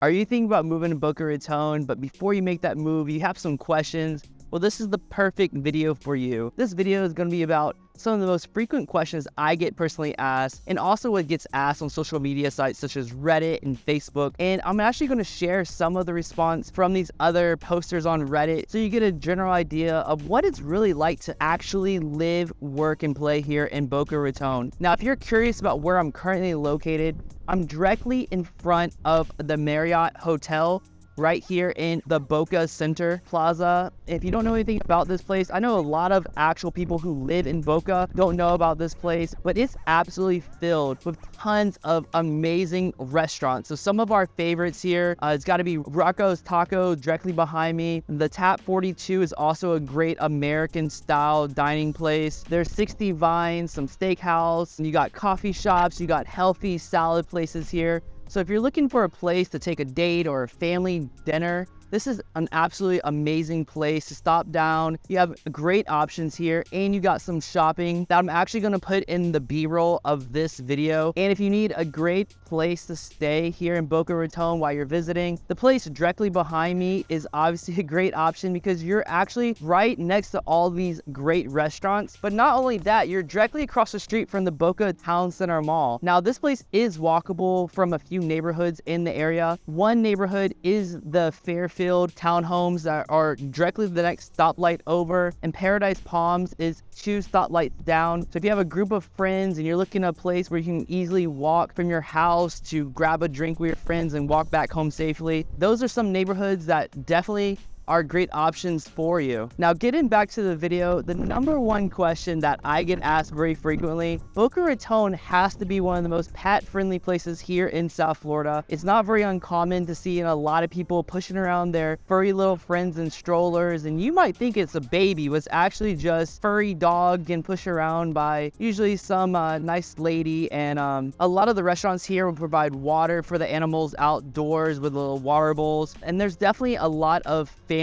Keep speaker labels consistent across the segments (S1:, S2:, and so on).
S1: Are you thinking about moving to Boca Raton, but before you make that move, you have some questions? Well, this is the perfect video for you. This video is going to be about some of the most frequent questions I get personally asked, and also what gets asked on social media sites such as Reddit and Facebook. And I'm actually going to share some of the response from these other posters on Reddit so you get a general idea of what it's really like to actually live, work, and play here in Boca Raton. Now, if you're curious about where I'm currently located, I'm directly in front of the Marriott Hotel right here in the Boca Center Plaza. If you don't know anything about this place, I know a lot of actual people who live in Boca don't know about this place, but it's absolutely filled with tons of amazing restaurants. So some of our favorites here, it's got to be Rocco's Taco directly behind me. The Tap 42 is also a great American style dining place. There's 60 Vines, some steakhouse, and you got coffee shops, you got healthy salad places here. So if you're looking for a place to take a date or a family dinner, this is an absolutely amazing place to stop down. You have great options here, and you got some shopping that I'm actually going to put in the B-roll of this video. And if you need a great place to stay here in Boca Raton while you're visiting, the place directly behind me is obviously a great option because you're actually right next to all these great restaurants. But not only that, you're directly across the street from the Boca Town Center Mall. Now, this place is walkable from a few neighborhoods in the area. One neighborhood is the Fairfield townhomes that are directly the next stoplight over, and Paradise Palms is 2 stoplights down. So if you have a group of friends and you're looking at a place where you can easily walk from your house to grab a drink with your friends and walk back home safely, those are some neighborhoods that definitely are great options for you. Now, getting back to the video, the number one question that I get asked very frequently, Boca Raton has to be one of the most pet-friendly places here in South Florida. It's not very uncommon to see a lot of people pushing around their furry little friends in strollers, and you might think it's a baby, but it's actually just furry dog getting pushed around by usually some nice lady. And a lot of the restaurants here will provide water for the animals outdoors with little water bowls, and there's definitely a lot of family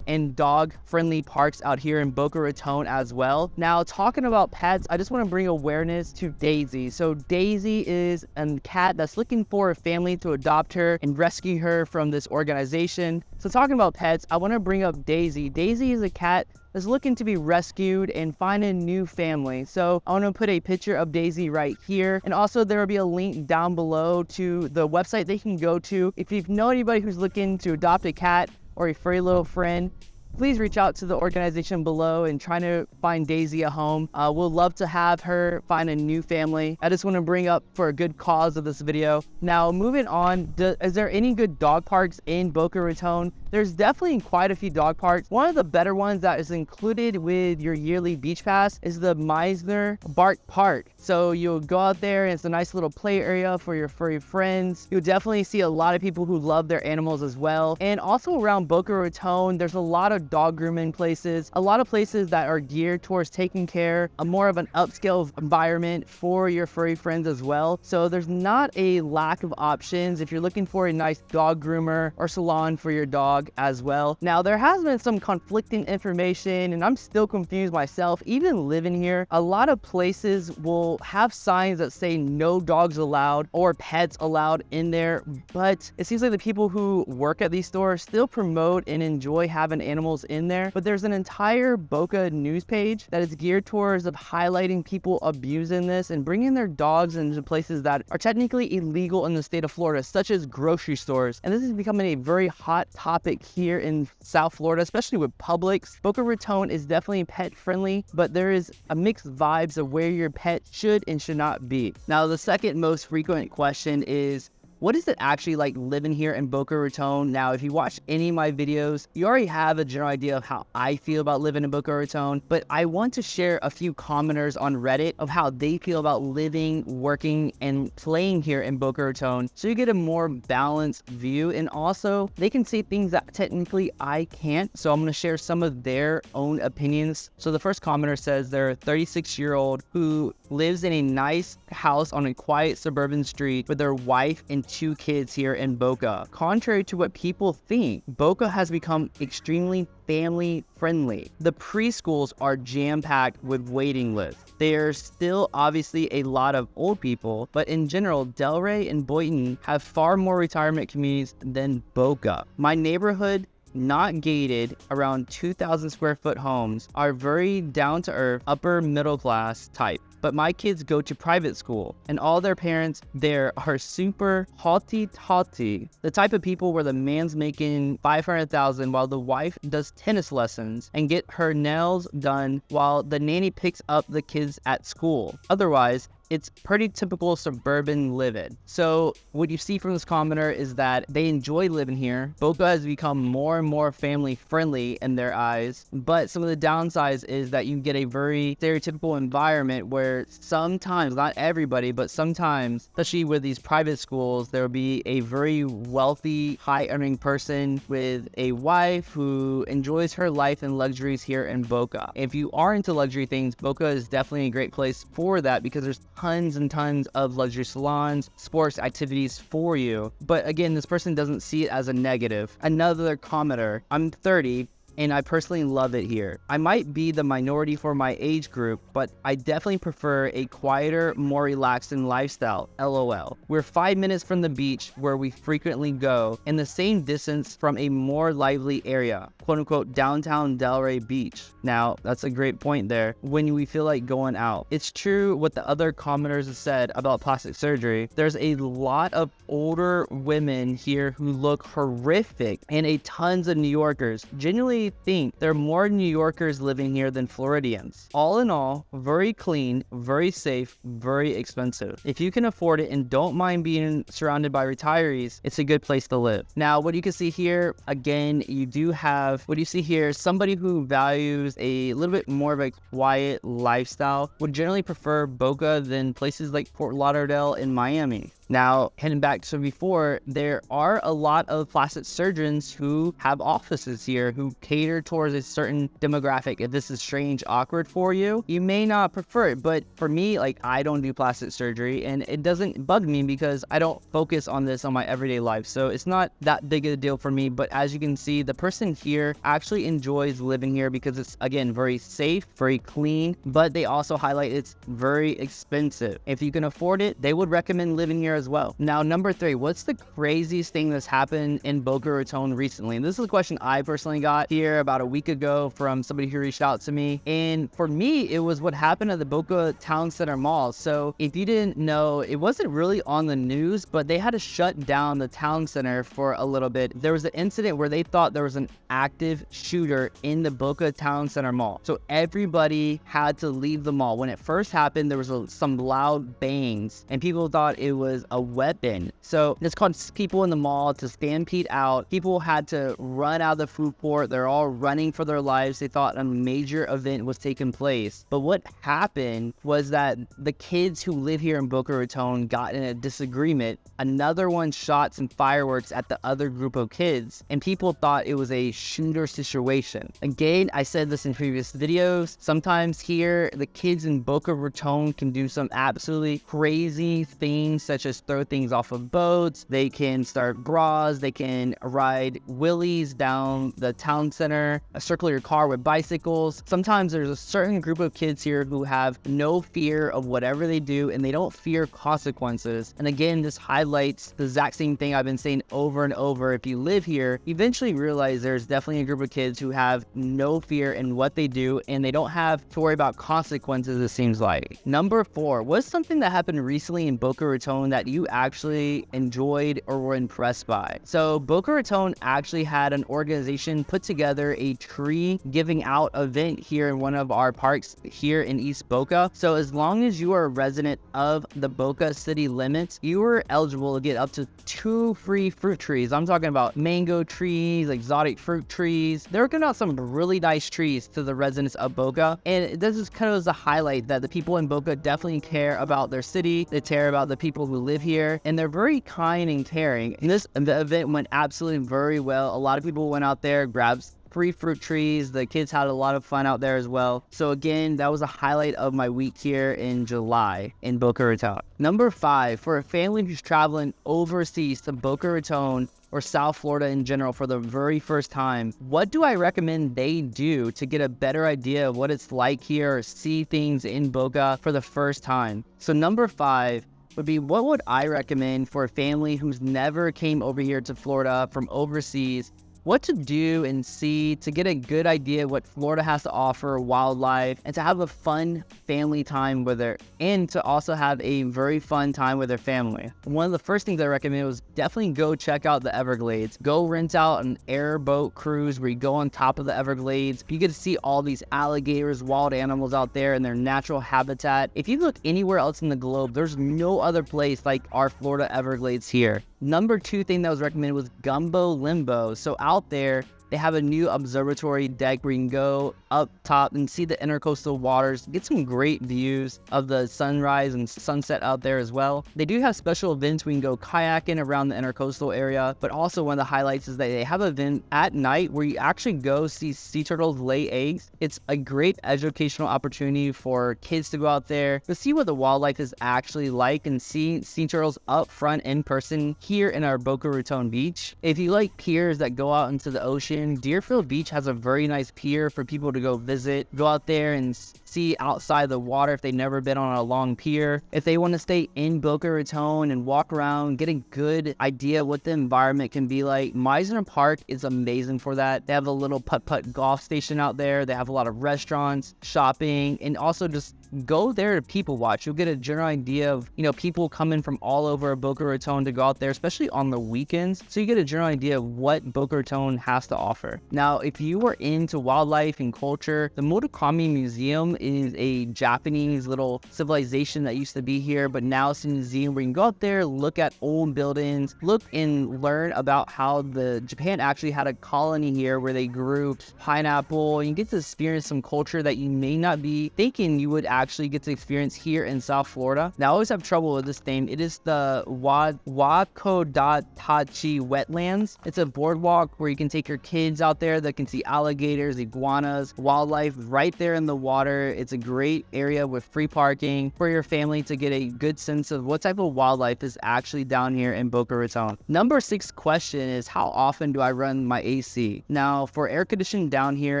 S1: and dog-friendly parks out here in Boca Raton as well. Now, talking about pets, I just want to bring awareness to Daisy. So Daisy is a cat that's looking for a family to adopt her and rescue her from this organization. So talking about pets, I want to bring up Daisy. Daisy is a cat that's looking to be rescued and find a new family. So I want to put a picture of Daisy right here. And also there will be a link down below to the website they can go to. If you know anybody who's looking to adopt a cat or a furry little friend, please reach out to the organization below and try to find Daisy a home. We'll love to have her find a new family. I just want to bring up for a good cause of this video. Now, moving on, is there any good dog parks in Boca Raton? There's definitely quite a few dog parks. One of the better ones that is included with your yearly beach pass is the Meisner Bark Park. So you'll go out there and it's a nice little play area for your furry friends. You'll definitely see a lot of people who love their animals as well. And also around Boca Raton, there's a lot of dog grooming places, a lot of places that are geared towards taking care of more of an upscale environment for your furry friends as well. So there's not a lack of options if you're looking for a nice dog groomer or salon for your dog as well. Now, there has been some conflicting information, and I'm still confused myself. Even living here, a lot of places will have signs that say no dogs allowed or pets allowed in there, but it seems like the people who work at these stores still promote and enjoy having animals in there. But there's an entire Boca news page that is geared towards highlighting people abusing this and bringing their dogs into places that are technically illegal in the state of Florida, such as grocery stores. And this is becoming a very hot topic here in South Florida, especially with Publix. Boca Raton is definitely pet friendly, but there is a mixed vibes of where your pet should and should not be. Now, the second most frequent question is, what is it actually like living here in Boca Raton? Now, if you watch any of my videos, you already have a general idea of how I feel about living in Boca Raton, but I want to share a few commenters on Reddit of how they feel about living, working, and playing here in Boca Raton, so you get a more balanced view, and also they can say things that technically I can't, so I'm going to share some of their own opinions. So the first commenter says they're a 36-year-old who lives in a nice house on a quiet suburban street with their wife and 2 kids here in Boca. Contrary to what people think, Boca has become extremely family friendly. The preschools are jam-packed with waiting lists. There's still obviously a lot of old people, but in general, Delray and Boynton have far more retirement communities than Boca. My neighborhood, not gated, around 2,000 square foot homes, are very down-to-earth, upper middle class type. But my kids go to private school, and all their parents there are super haughty-taughty, the type of people where the man's making $500,000 while the wife does tennis lessons and get her nails done while the nanny picks up the kids at school. Otherwise, it's pretty typical suburban living. So what you see from this commenter is that they enjoy living here. Boca has become more and more family friendly in their eyes, but some of the downsides is that you get a very stereotypical environment where sometimes, not everybody, but sometimes, especially with these private schools, there will be a very wealthy, high-earning person with a wife who enjoys her life and luxuries here in Boca. If you are into luxury things, Boca is definitely a great place for that because there's tons and tons of luxury salons, sports activities for you. But again, this person doesn't see it as a negative. Another commenter, I'm 30, and I personally love it here. I might be the minority for my age group, but I definitely prefer a quieter, more relaxing lifestyle, LOL. We're 5 minutes from the beach where we frequently go, and the same distance from a more lively area, quote unquote, downtown Delray Beach. Now, that's a great point there, when we feel like going out. It's true what the other commenters have said about plastic surgery. There's a lot of older women here who look horrific, and a tons of New Yorkers. Genuinely think there are more New Yorkers living here than Floridians. All in all, very clean, very safe, very expensive. If you can afford it and don't mind being surrounded by retirees, it's a good place to live. Now, what you can see here, again, you do have, what you see here, somebody who values a little bit more of a quiet lifestyle would generally prefer Boca than places like Fort Lauderdale and Miami. Now, heading back to before, there are a lot of plastic surgeons who have offices here who cater towards a certain demographic. If this is strange, awkward for you, you may not prefer it. But for me, like, I don't do plastic surgery and it doesn't bug me because I don't focus on this on my everyday life. So it's not that big of a deal for me. But as you can see, the person here actually enjoys living here because it's, again, very safe, very clean, but they also highlight it's very expensive. If you can afford it, they would recommend living here as well. Now, number 3, what's the craziest thing that's happened in Boca Raton recently? And this is a question I personally got here about a week ago from somebody who reached out to me. And for me, it was what happened at the Boca Town Center Mall. So if you didn't know, it wasn't really on the news, but they had to shut down the town center for a little bit. There was an incident where they thought there was an active shooter in the Boca Town Center Mall. So everybody had to leave the mall. When it first happened, there was some loud bangs and people thought it was a weapon. So this caused people in the mall to stampede out. People had to run out of the food court. They're all running for their lives. They thought a major event was taking place. But what happened was that the kids who live here in Boca Raton got in a disagreement. Another one shot some fireworks at the other group of kids, and people thought it was a shooter situation. Again, I said this in previous videos. Sometimes here, the kids in Boca Raton can do some absolutely crazy things, such as throw things off of boats. They can start bras. They can ride wheelies down the town center, circle your car with bicycles. Sometimes there's a certain group of kids here who have no fear of whatever they do, and they don't fear consequences. And again, this highlights the exact same thing I've been saying over and over. If you live here, you eventually realize there's definitely a group of kids who have no fear in what they do, and they don't have to worry about consequences, it seems like. Number 4, what's something that happened recently in Boca Raton that you actually enjoyed or were impressed by? So Boca Raton actually had an organization put together a tree giving out event here in one of our parks here in East Boca. So as long as you are a resident of the Boca city limits, you were eligible to get up to 2 free fruit trees. I'm talking about mango trees, exotic fruit trees. They were giving out some really nice trees to the residents of Boca. And this is kind of as a highlight that the people in Boca definitely care about their city. They care about the people who live here, and they're very kind and caring. And this event went absolutely very well. A lot of people went out there, grabbed free fruit trees. The kids had a lot of fun out there as well. So again, that was a highlight of my week here in July in Boca Raton. Number 5, for a family who's traveling overseas to Boca Raton or South Florida in general for the very first time, what do I recommend they do to get a better idea of what it's like here or see things in Boca for the first time? So number 5 would be, what would I recommend for a family who's never came over here to Florida from overseas, what to do and see to get a good idea of what Florida has to offer, wildlife, and to have a fun family time with her, and to also have a very fun time with their family. One of the first things I recommend was definitely go check out the Everglades. Go rent out an airboat cruise where you go on top of the Everglades. You get to see all these alligators, wild animals out there in their natural habitat. If you look anywhere else in the globe, there's no other place like our Florida Everglades here. Number 2 thing that was recommended was Gumbo Limbo. So out there, they have a new observatory deck where you can go up top and see the intercoastal waters, get some great views of the sunrise and sunset out there as well. They do have special events where you can go kayaking around the intercoastal area, but also one of the highlights is that they have an event at night where you actually go see sea turtles lay eggs. It's a great educational opportunity for kids to go out there to see what the wildlife is actually like and see sea turtles up front in person here in our Boca Raton beach. If you like piers that go out into the ocean, Deerfield Beach has a very nice pier for people to go visit, go out there and see outside the water if they've never been on a long pier. If they want to stay in Boca Raton and walk around, get a good idea what the environment can be like, Meisner Park is amazing for that. They have a little putt-putt golf station out there. They have a lot of restaurants, shopping, and also just go there to people watch. You'll get a general idea of, people coming from all over Boca Raton to go out there, especially on the weekends. So you get a general idea of what Boca Raton has to offer. Now, if you are into wildlife and culture, the Murakami Museum is a Japanese little civilization that used to be here, but now it's a museum where you can go out there, look at old buildings, look and learn about how Japan actually had a colony here where they grew pineapple, and you get to experience some culture that you may not be thinking you would actually get to experience here in South Florida. Now, I always have trouble with this name. It is the Wakodatachi Wetlands. It's a boardwalk where you can take your kids out there that can see alligators, iguanas, wildlife right there in the water. It's a great area with free parking for your family to get a good sense of what type of wildlife is actually down here in Boca Raton. Number 6 question is, how often do I run my AC? Now, for air conditioning down here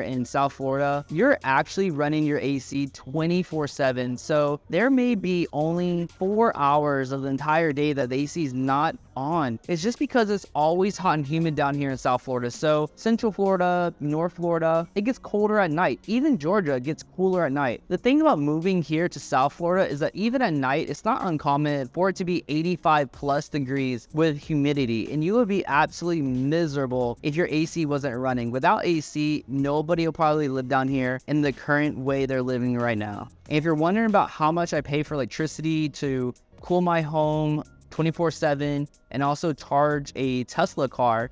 S1: in South Florida, you're actually running your AC 24/7. So there may be only 4 hours of the entire day that the AC is not on. It's just because it's always hot and humid down here in South Florida. So Central Florida, North Florida, it gets colder at night. Even Georgia gets cooler at night. The thing about moving here to South Florida is that even at night, it's not uncommon for it to be 85 plus degrees with humidity, and you would be absolutely miserable if your AC wasn't running. Without AC, nobody will probably live down here in the current way they're living right now. And if you're wondering about how much I pay for electricity to cool my home 24/7 and also charge a Tesla car,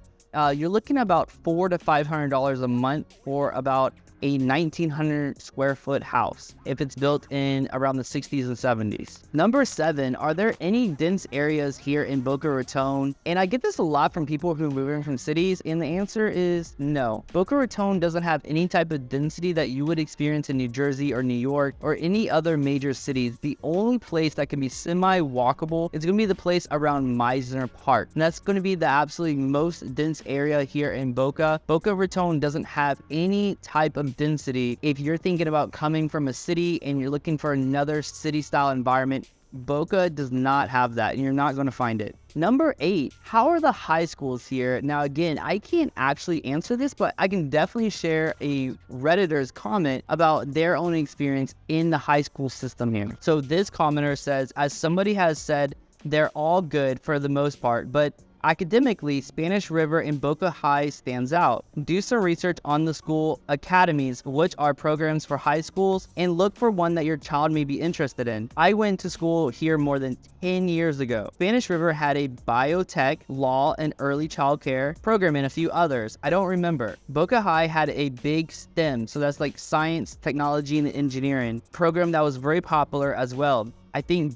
S1: you're looking at about $400 to $500 a month for about a 1,900 square foot house if it's built in around the 60s and 70s. Number 7, are there any dense areas here in Boca Raton? And I get this a lot from people who move in from cities, and the answer is no. Boca Raton doesn't have any type of density that you would experience in New Jersey or New York or any other major cities. The only place that can be semi-walkable is going to be the place around Meisner Park, and that's going to be the absolutely most dense area here in Boca. Boca Raton doesn't have any type of density. If you're thinking about coming from a city and you're looking for another city style environment, Boca does not have that, and you're not going to find it. Number 8, how are the high schools here? Now, again, I can't actually answer this, but I can definitely share a Redditor's comment about their own experience in the high school system here. So this commenter says, as somebody has said, they're all good for the most part, but academically, Spanish River and Boca High stands out. Do some research on the school academies, which are programs for high schools, and look for one that your child may be interested in. I went to school here more than 10 years ago. Spanish River had a biotech, law, and early childcare program and a few others. I don't remember. Boca High had a big STEM, so that's like science, technology, and engineering program that was very popular as well. I think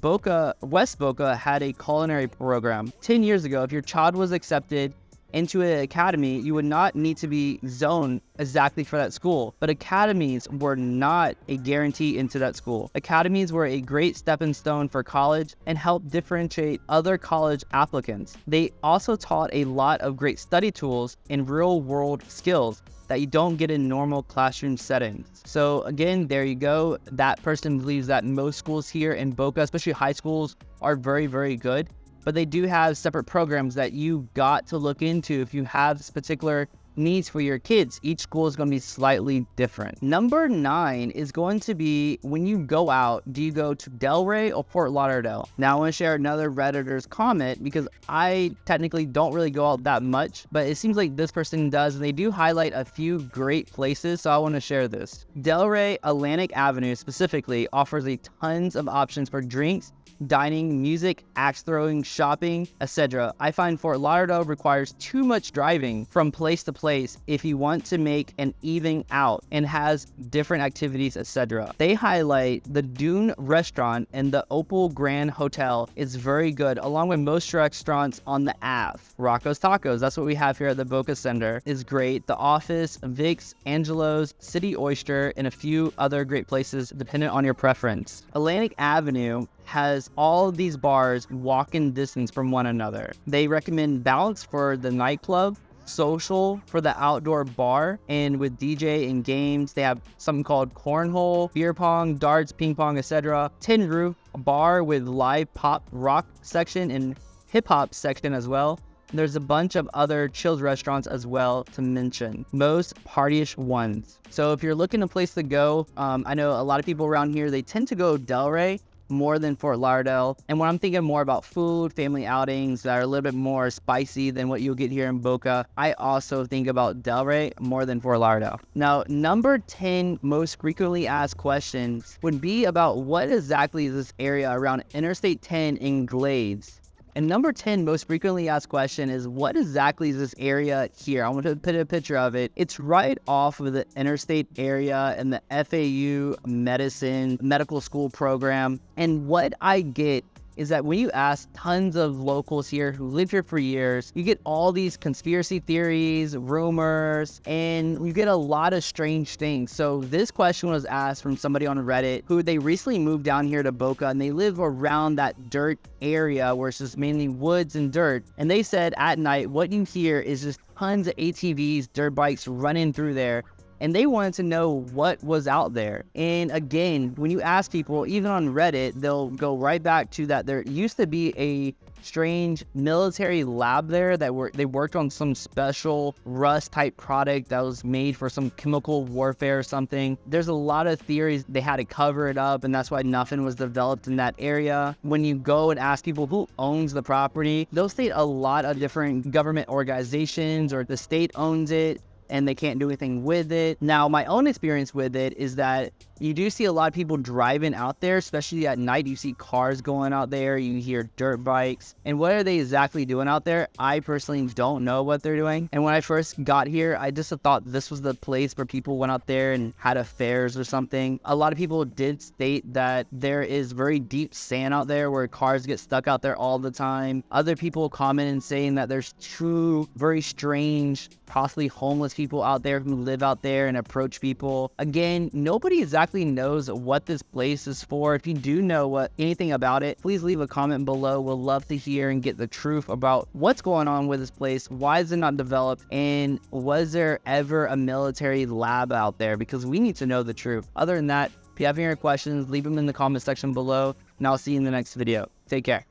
S1: West Boca had a culinary program. 10 years ago, if your child was accepted into an academy, you would not need to be zoned exactly for that school. But academies were not a guarantee into that school. Academies were a great stepping stone for college and helped differentiate other college applicants. They also taught a lot of great study tools and real-world skills that you don't get in normal classroom settings. So again, there you go. That person believes that most schools here in Boca, especially high schools, are very, very good. But they do have separate programs that you got to look into if you have this particular needs for your kids. Each school is going to be slightly different. Number 9 is going to be, when you go out, do you go to Delray or Fort Lauderdale? Now I want to share another Redditor's comment because I technically don't really go out that much, but it seems like this person does, and they do highlight a few great places, so I want to share this. Delray Atlantic Avenue specifically offers a tons of options for drinks, dining, music, axe throwing, shopping, etc. I find Fort Lauderdale requires too much driving from place to place if you want to make an evening out, and has different activities, etc. They highlight the Dune restaurant and the Opal Grand Hotel is very good, along with most restaurants on the Ave. Rocco's Tacos, that's what we have here at the Boca Center, is great. The Office, Vic's, Angelo's, City Oyster, and a few other great places depending on your preference. Atlantic Avenue has all these bars walking distance from one another. They recommend Bounce for the nightclub, Social for the outdoor bar, and with DJ and games, they have something called cornhole, beer pong, darts, ping pong, etc. Tin Roof, a bar with live pop rock section and hip hop section as well. There's a bunch of other chilled restaurants as well to mention, most partyish ones. So if you're looking a place to go, I know a lot of people around here, they tend to go Delray more than Fort Lauderdale. And when I'm thinking more about food, family outings that are a little bit more spicy than what you'll get here in Boca, I also think about Delray more than Fort Lauderdale. Now, number 10 most frequently asked questions would be about what exactly is this area around Interstate 10 in Glades. And number 10 most frequently asked question is, what exactly is this area here? I want to put a picture of it. It's right off of the interstate area and the FAU medical school program. And what I get is that when you ask tons of locals here who live here for years, you get all these conspiracy theories, rumors, and you get a lot of strange things. So this question was asked from somebody on Reddit who they recently moved down here to Boca, and they live around that dirt area where it's just mainly woods and dirt. And they said at night, what you hear is just tons of ATVs, dirt bikes running through there. And they wanted to know what was out there. And again, when you ask people, even on Reddit, they'll go right back to that there used to be a strange military lab there that they worked on some special rust type product that was made for some chemical warfare or something. There's a lot of theories they had to cover it up, and that's why nothing was developed in that area. When you go and ask people who owns the property, they'll state a lot of different government organizations or the state owns it, and they can't do anything with it. Now, my own experience with it is that you do see a lot of people driving out there, especially at night. You see cars going out there, you hear dirt bikes. And what are they exactly doing out there? I personally don't know what they're doing. And when I first got here, I just thought this was the place where people went out there and had affairs or something. A lot of people did state that there is very deep sand out there where cars get stuck out there all the time. Other people comment and saying that there's two very strange, possibly homeless people out there who live out there and approach people. Again, nobody exactly knows what this place is for. If you do know anything about it, please leave a comment below. We'll love to hear and get the truth about what's going on with this place. Why is it not developed? And was there ever a military lab out there? Because we need to know the truth. Other than that, if you have any questions, leave them in the comment section below, and I'll see you in the next video. Take care.